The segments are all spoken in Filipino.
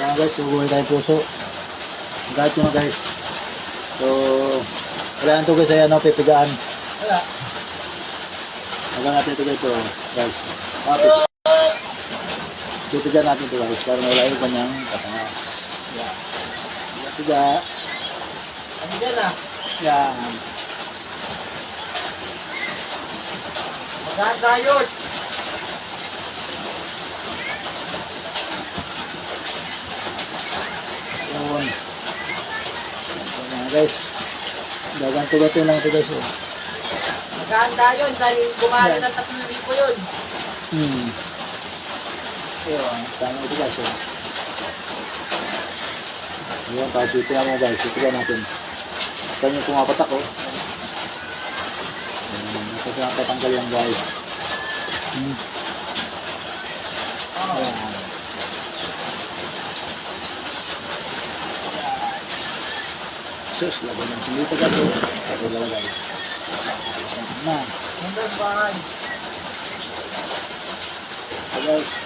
Kaya guys, subuhin tayo puso. Kahit yun guys. So, kailangan ito guys ay ano, pipigaan. Wala. Hanggang natin ito guys. Pipigaan natin ito guys. Para wala yung kanyang katangas. Yan. Pipiga. Ano dyan ah? Yan. Maganda yun. Yun. Yan guys. Gaganto-gato lang ito guys. Oh. Maganda yun dahil bumali ng 3,000 yun. Ayun, tama ito guys. Oh. Ayun, tapos itinan mo guys. Itinan natin. Ito yung pumapatak oh. Ito yung tatanggal lang guys. Ayan. Sus, lagay ng hindi pa gato. Ito lalagay. Isang na. Hanggang bahay. So guys.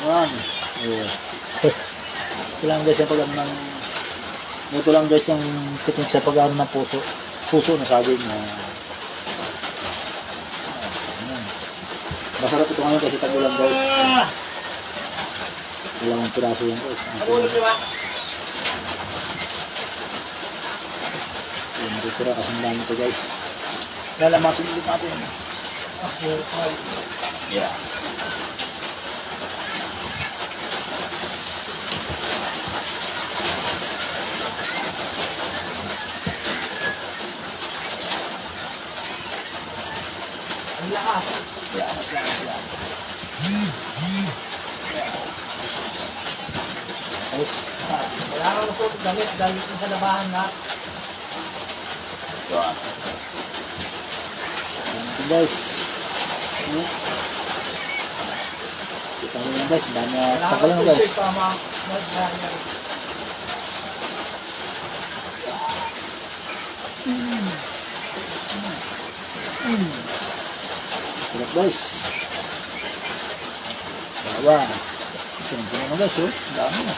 Ayan. Ito lang guys yung pag-ano ng ito lang guys yung technique sa pag-ano ng puso na saging na masarap ito ngayon kasi tagulan guys. Dalawang piraso yan guys. Nabulog di ba? Natutira kasi ang dami ito guys. Lalamasin ulit natin. Yeah. Ang lakas. Yeah, mas lang. Guys. Wala kang masukot damit dahil ito sa labahan na. So, ito guys. Kita nyo yan guys. Dami na tanggalan mo guys. Sarap guys. Bawa. Pinagpunan mo guys oh. Dami na.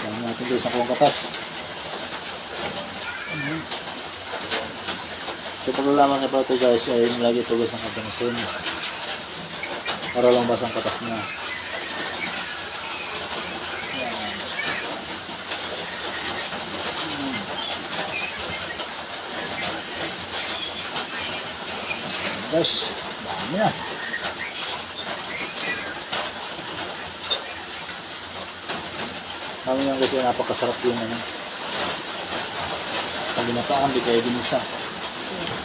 Dami natin guys na kuwang katas. So paglalaman na pa ito guys ay nilagay ito guys ng kabanasin. Para lang basang katas na. Guys, dami na. Dami yan guys, napakasarap yung ano. Pag ginapaan, di kaya ginisa.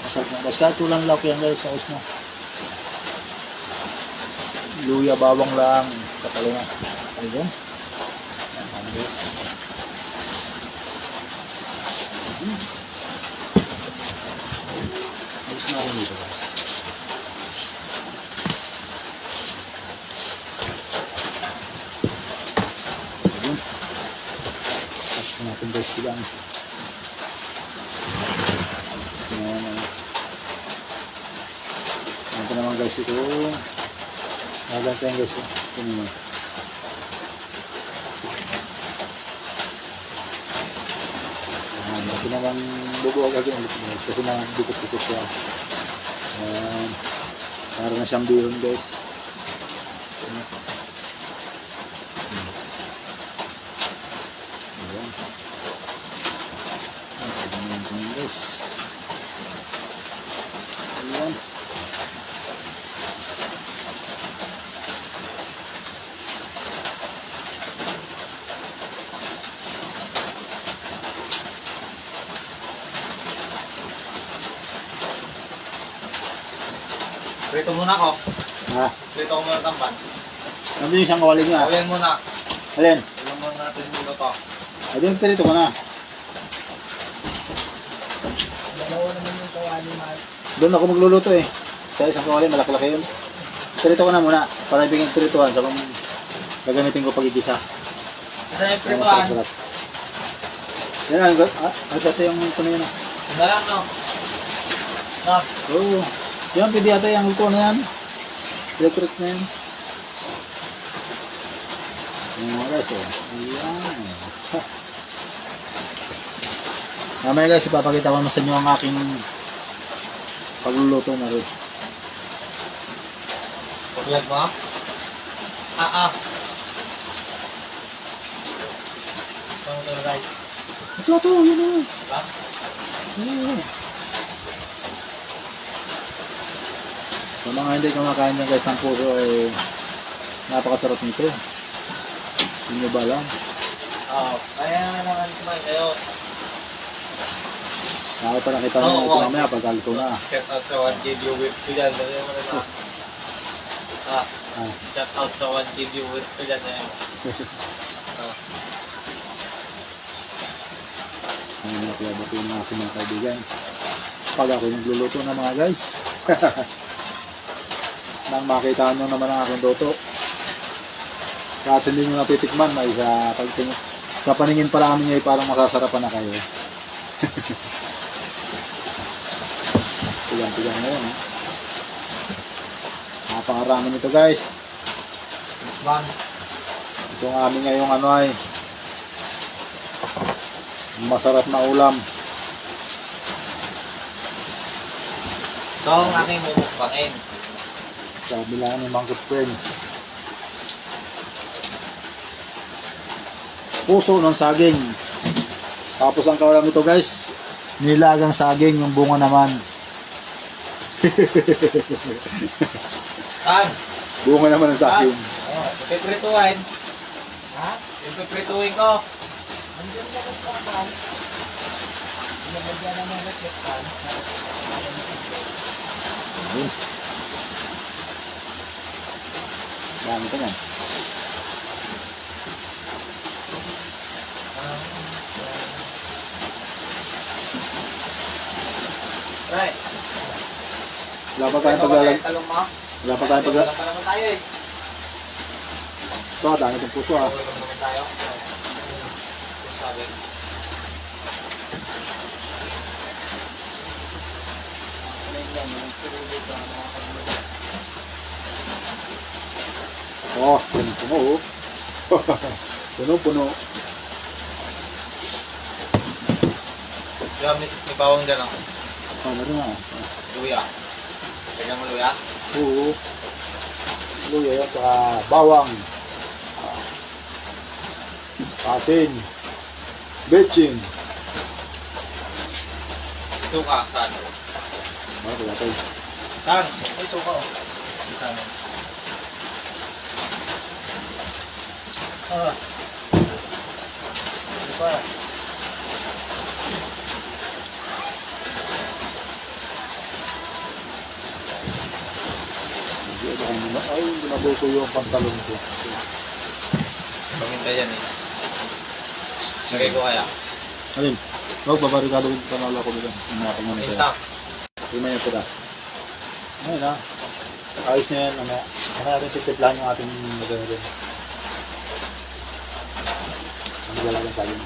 Masarap na guys, kahit tulang laki yan guys, saus na. Luya, bawang lang, katalo na. Ayun. Yan guys. Ayos na rin dito guys. Natin guys bilang ito naman guys ito nagantayan guys ito naman ito naman bubuwag agad ulit guys kasi dikit-dikit siya para na siyang bihon guys. Ayan. Prito muna ako. Ha? Prito ko muna tamban. Nandun yung isang kawali niya. Ayan muna. Alin? Ayan muna natin muna to. Ayun, perito ko na. Dalawa naman yung kawali mahal. Doon ako magluluto eh. Sa isang kawali, malaki-laki yun. Perito ko na muna. Para ibigin perituhan sa kung gagamitin ko pag-igisa. Isa yung prituhan. Yan ang ito yung ito na yun. Na lang, no? No? Oo. Yan, pwede yata yung ko na yan. Electric na yan. Yan mga guys, oh. Ayan. Mamaya guys, ipapakita ko naman sa inyo ang aking pagluluto na rin. Paglag mo? Ah. Saan mo ito guys? Ito, yun o. Diba? Sa mga hindi kumakain dyan guys ng puso ay napakasarap nito. Hindi nyo ba alam? Oo. Kaya naman kumain kayo. Ako pa nakita nyo ito mamaya pagkalito na. Shout out sa 1K viewers ko dyan. Dali mo na na. Shout out sa 1K viewers ko dyan. Ang nakiabot yung mga aking mga kaibigan. Pag ako nagluluto na mga guys. Nang makita nyo naman ang aking luto. Kahit hindi nyo natitikman ay sa paningin pa namin ay parang masasarapan na kayo. Tigang-tigang na yun. Napakarami nito guys. Man. Itong aming ngayong ano ay masarap na ulam. Ito ang aking mumukbangin. Sabi lang ni Mang Friend. Puso ng saging. Tapos ang kaulam nito guys, nilagang saging, yung bunga naman. Tan. Bunga naman ng saging. Oo. Ipiprituin. Ha? Ipiprituin ko. Andiyan na rin pa kan. Nilagyan naman ng kan. Ayun. Dami ito yan. Right. Wala pa tayong paglalag. Talong mo? Wala pa tayong paglalag. Wala pa naman tayo eh. Ito, dami itong puso ah. Wala pa naman tayo. Sabi. Oh, puno-puno oh. Puno-puno. Diba, may bawang dyan oh. Oh, meron na. Luya. Kaya mo luya? Oo. Luya yan, saka bawang. Asin. Betchin. Suka. Saan? Ano ito? Saan? May suka oh. Saan? Ano pa? Ay, hindi nabuto yung pantalon ko. Paminta yan eh. Lagay ko kaya. Alin? Huwag, babarikado yung panalo ko dito. Umakang mo nito. Minta. Hindi na yung pula. Ayun na. Ayos na yan. Ano natin titiplahan yung ating magano din. Ang lalagyan sa akin.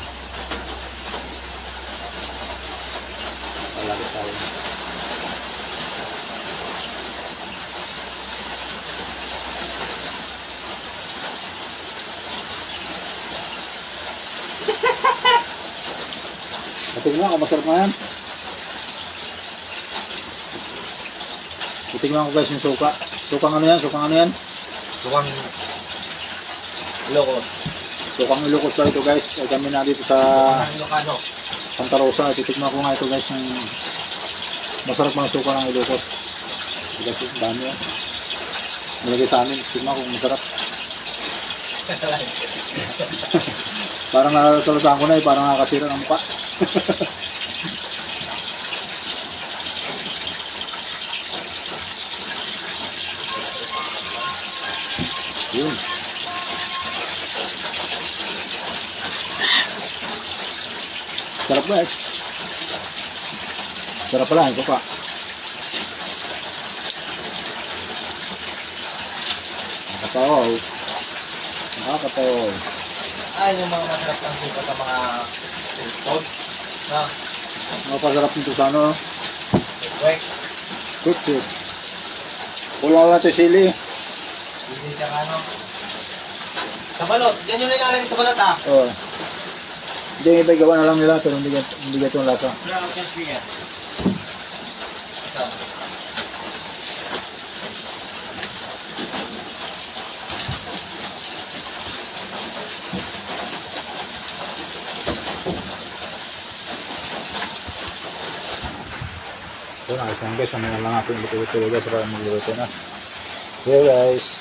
Lalagyan tayo. Tingnan ko, masarap nga yan. Tingnan ko guys yung suka. Sukang ano yan? Sukang ano yan? Sukang Ilocos. Sukang Ilocos pa ito guys. Ay kami na dito sa Sukang Ilocano. Santa Rosa. Titikman ko nga ito guys. Ng masarap mga suka ng Ilocos. Guys, ang dami yan. Nilagay sa amin. Tingnan ko kung masarap. Parang nalasalasaan ko na eh. Parang nakakasira ng mukha. Yun. Sarap guys. Sarap pala ito pa. Nakatawaw. Nakakatawaw. Ay, yung mga masarap ng suka sa mga food. Na, Napasarap nito sa ano. Wait. Quick, quick. Kulang lang ito yung sili. Hindi siya ano. Sa balot. Yan yung nilalagay sa balot ah. Oo. Hindi, yung iba gawa na lang nila, pero hindi ganito ang lasa. Wala akong cash fee yan. Ito. So, ayos lang guys. Ano na lang natin ito guys para magluluto na. Okay guys.